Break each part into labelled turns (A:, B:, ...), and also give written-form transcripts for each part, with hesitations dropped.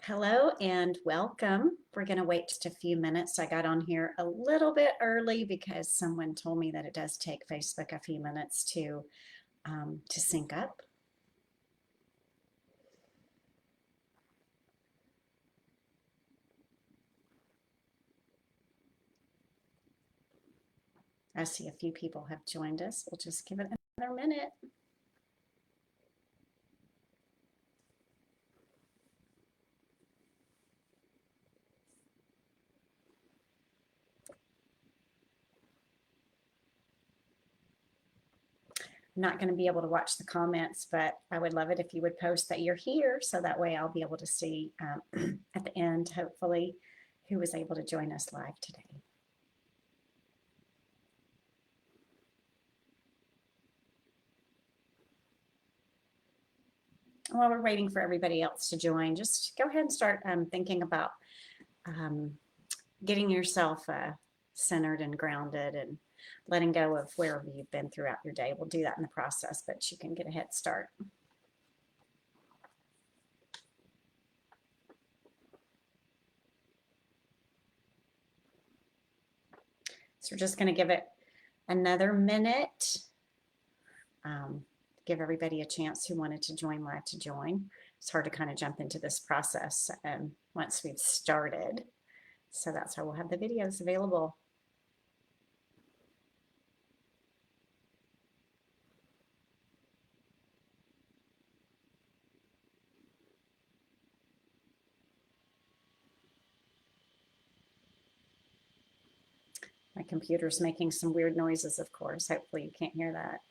A: Hello and welcome. We're going to wait just a few minutes. I got on here a little bit early because someone told me that it does take Facebook a few minutes to sync up. I see a few people have joined us. We'll just give it another minute. I'm not going to be able to watch the comments, but I would love it if you would post that you're here so that way I'll be able to see at the end, hopefully, who was able to join us live today. While we're waiting for everybody else to join, just go ahead and start thinking about getting yourself centered and grounded and letting go of wherever you've been throughout your day. We'll do that in the process, but you can get a head start. So we're just going to give it another minute. Give everybody a chance who wanted to join live to join. It's hard to kind of jump into this process once we've started. So that's why we'll have the videos available. My computer's making some weird noises, of course. Hopefully you can't hear that.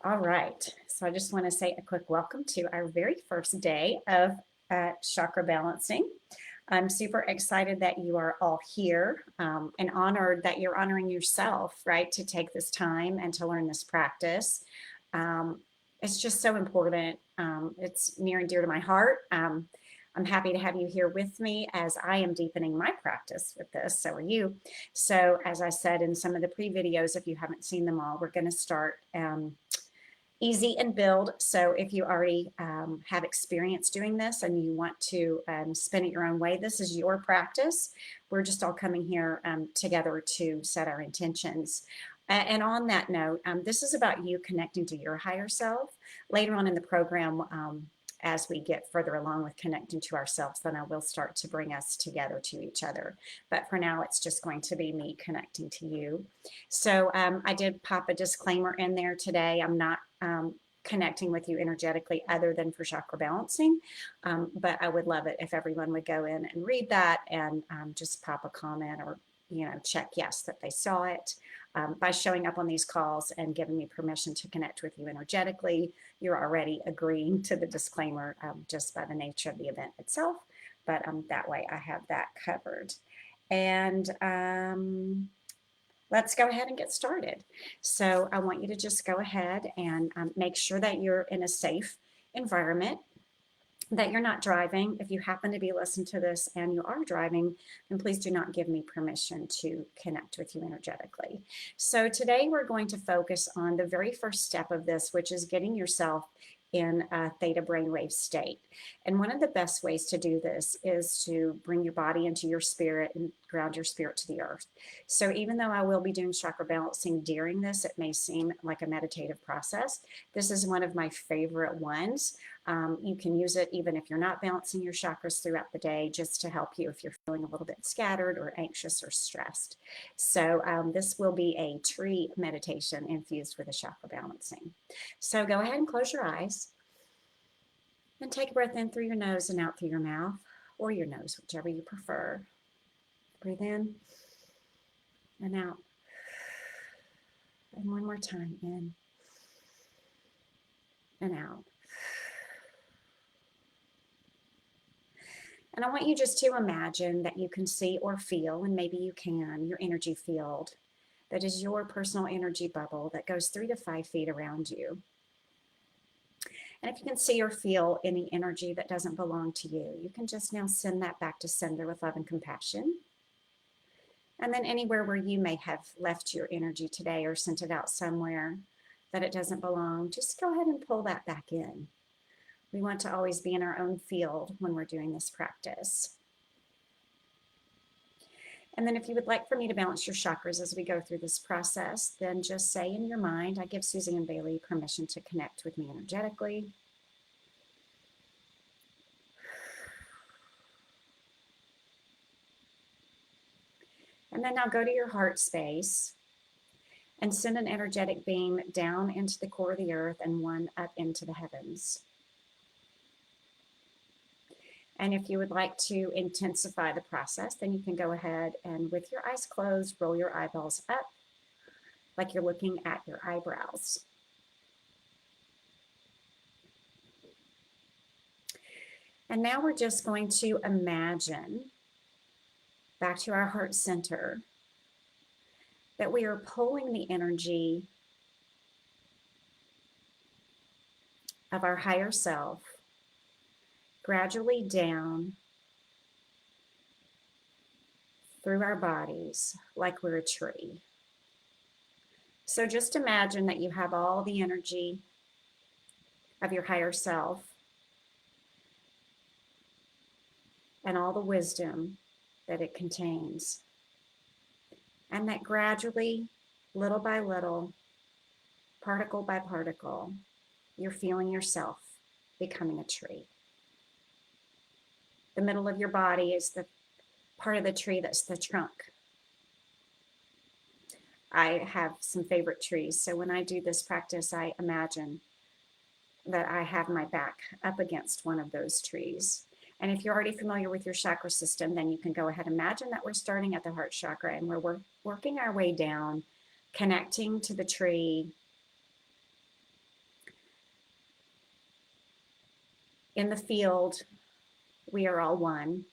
A: All right, so I just want to say a quick welcome to our very first day of chakra balancing. I'm super excited that you are all here and honored that you're honoring yourself, right, to take this time and to learn this practice. It's just so important. It's near and dear to my heart. I'm happy to have you here with me as I am deepening my practice with this. So are you. So as I said in some of the pre-videos, if you haven't seen them all, we're going to start easy and build. So if you already have experience doing this and you want to spin it your own way, this is your practice. We're just all coming here together to set our intentions. And on that note, this is about you connecting to your higher self. Later on in the program, as we get further along with connecting to ourselves, then I will start to bring us together to each other. But for now, it's just going to be me connecting to you. So I did pop a disclaimer in there today. I'm not connecting with you energetically other than for chakra balancing. But I would love it if everyone would go in and read that and just pop a comment or, check yes that they saw it. By showing up on these calls and giving me permission to connect with you energetically, you're already agreeing to the disclaimer just by the nature of the event itself. But that way I have that covered. And let's go ahead and get started. So I want you to just go ahead and make sure that you're in a safe environment, that you're not driving. If you happen to be listening to this and you are driving, then please do not give me permission to connect with you energetically. So today we're going to focus on the very first step of this, which is getting yourself in a theta brainwave state. And one of the best ways to do this is to bring your body into your spirit and ground your spirit to the earth. So even though I will be doing chakra balancing during this, it may seem like a meditative process. This is one of my favorite ones. You can use it even if you're not balancing your chakras throughout the day, just to help you if you're feeling a little bit scattered or anxious or stressed. So this will be a tree meditation infused with a chakra balancing. So go ahead and close your eyes and take a breath in through your nose and out through your mouth, or your nose, whichever you prefer. Breathe in and out. And one more time, in and out. And I want you just to imagine that you can see or feel, and maybe you can, your energy field. That is your personal energy bubble that goes 3 to 5 feet around you. And if you can see or feel any energy that doesn't belong to you, you can just now send that back to sender with love and compassion. And then anywhere where you may have left your energy today or sent it out somewhere that it doesn't belong, just go ahead and pull that back in. We want to always be in our own field when we're doing this practice. And then if you would like for me to balance your chakras as we go through this process, then just say in your mind, I give Suzanne Bailey permission to connect with me energetically. And then now go to your heart space and send an energetic beam down into the core of the earth and one up into the heavens. And if you would like to intensify the process, then you can go ahead and with your eyes closed, roll your eyeballs up like you're looking at your eyebrows. And now we're just going to imagine, back to our heart center, that we are pulling the energy of our higher self gradually down through our bodies like we're a tree. So just imagine that you have all the energy of your higher self and all the wisdom that it contains. And that gradually, little by little, particle by particle, you're feeling yourself becoming a tree. The middle of your body is the part of the tree that's the trunk. I have some favorite trees, so when I do this practice, I imagine that I have my back up against one of those trees. And if you're already familiar with your chakra system, then you can go ahead and imagine that we're starting at the heart chakra and we're working our way down, connecting to the tree. In the field, we are all one.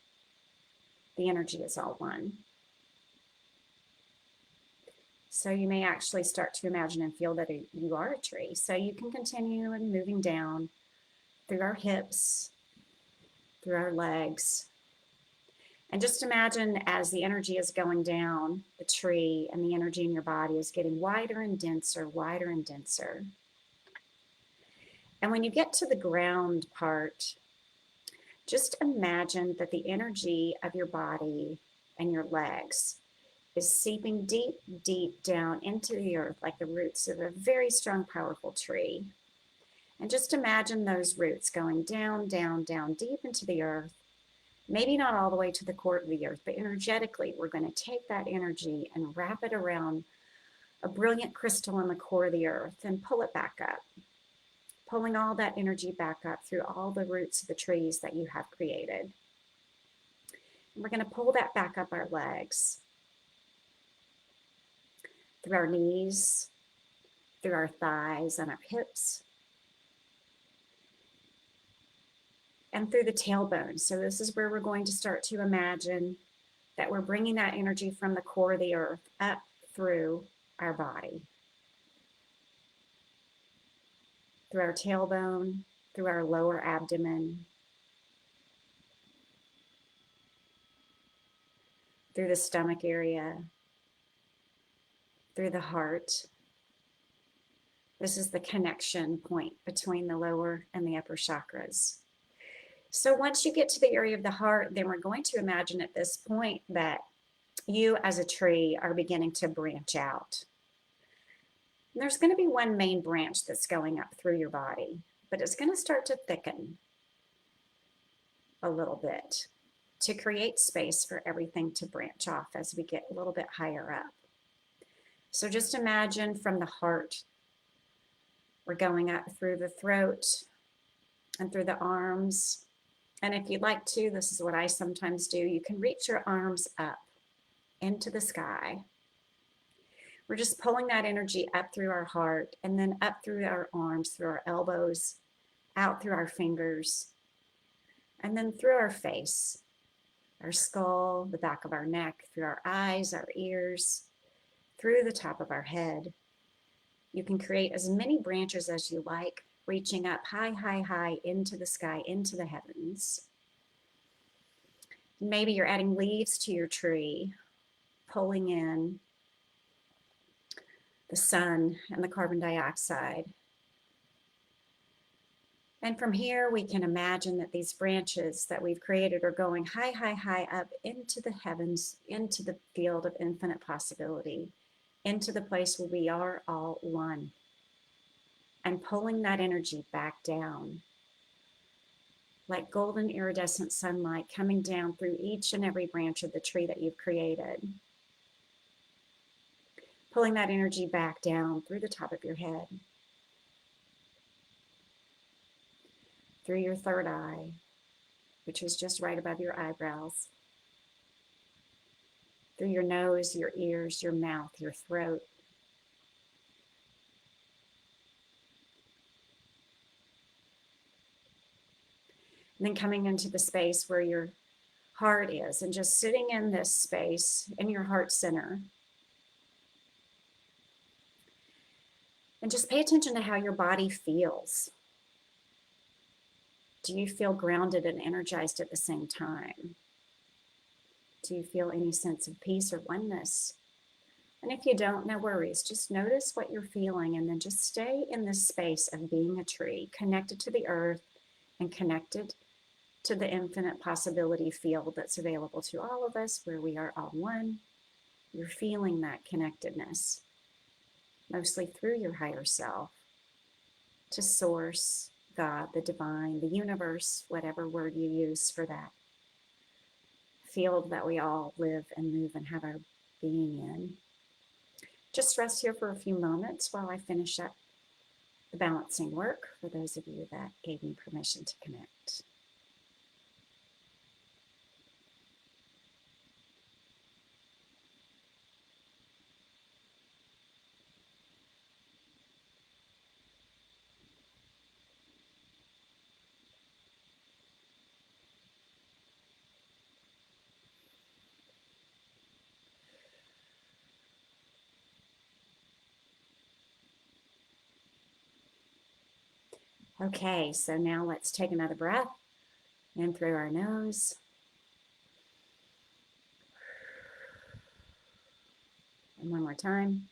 A: The energy is all one. So you may actually start to imagine and feel that you are a tree. So you can continue and moving down through our hips, through our legs. And just imagine as the energy is going down the tree and the energy in your body is getting wider and denser, wider and denser. And when you get to the ground part, just imagine that the energy of your body and your legs is seeping deep, deep down into the earth like the roots of a very strong, powerful tree. And just imagine those roots going down, down, down, deep into the earth. Maybe not all the way to the core of the earth, but energetically, we're going to take that energy and wrap it around a brilliant crystal in the core of the earth and pull it back up, pulling all that energy back up through all the roots of the trees that you have created. And we're going to pull that back up our legs, through our knees, through our thighs and our hips, and through the tailbone. So this is where we're going to start to imagine that we're bringing that energy from the core of the earth up through our body. Through our tailbone, through our lower abdomen, through the stomach area, through the heart. This is the connection point between the lower and the upper chakras. So once you get to the area of the heart, then we're going to imagine at this point that you as a tree are beginning to branch out. And there's going to be one main branch that's going up through your body, but it's going to start to thicken a little bit to create space for everything to branch off as we get a little bit higher up. So just imagine from the heart, we're going up through the throat and through the arms. And if you'd like to, this is what I sometimes do, you can reach your arms up into the sky. We're just pulling that energy up through our heart and then up through our arms, through our elbows, out through our fingers, and then through our face, our skull, the back of our neck, through our eyes, our ears, through the top of our head. You can create as many branches as you like, reaching up high, high, high into the sky, into the heavens. Maybe you're adding leaves to your tree, pulling in the sun and the carbon dioxide. And from here, we can imagine that these branches that we've created are going high, high, high up into the heavens, into the field of infinite possibility, into the place where we are all one, and pulling that energy back down, like golden iridescent sunlight coming down through each and every branch of the tree that you've created. Pulling that energy back down through the top of your head, through your third eye, which is just right above your eyebrows, through your nose, your ears, your mouth, your throat. And then coming into the space where your heart is, and just sitting in this space in your heart center. And just pay attention to how your body feels. Do you feel grounded and energized at the same time? Do you feel any sense of peace or oneness? And if you don't, no worries. Just notice what you're feeling and then just stay in this space of being a tree, connected to the earth and connected to the infinite possibility field that's available to all of us, where we are all one. You're feeling that connectedness, mostly through your higher self, to source, God, the divine, the universe, whatever word you use for that field that we all live and move and have our being in. Just rest here for a few moments while I finish up the balancing work for those of you that gave me permission to connect. Okay, so now let's take another breath in through our nose. And one more time.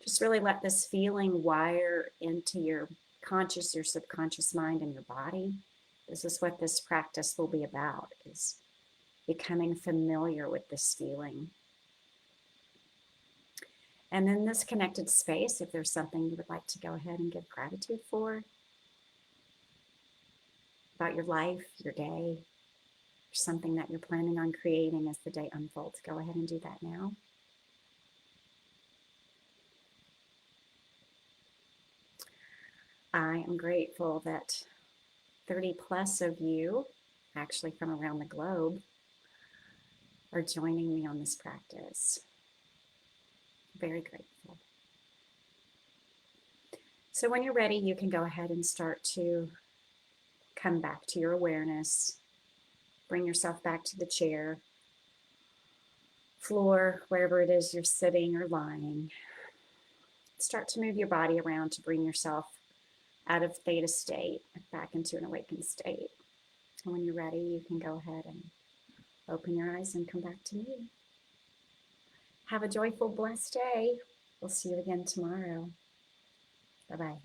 A: Just really let this feeling wire into your conscious, your subconscious mind and your body. This is what this practice will be about, is becoming familiar with this feeling. And in this connected space, if there's something you would like to go ahead and give gratitude for, about your life, your day, or something that you're planning on creating as the day unfolds, go ahead and do that now. I am grateful that 30 plus of you, actually from around the globe, are joining me on this practice. Very grateful. So when you're ready, you can go ahead and start to come back to your awareness. Bring yourself back to the chair, floor, wherever it is you're sitting or lying. Start to move your body around to bring yourself out of theta state back into an awakened state. And when you're ready, you can go ahead and open your eyes and come back to me. Have a joyful, blessed day. We'll see you again tomorrow. Bye-bye.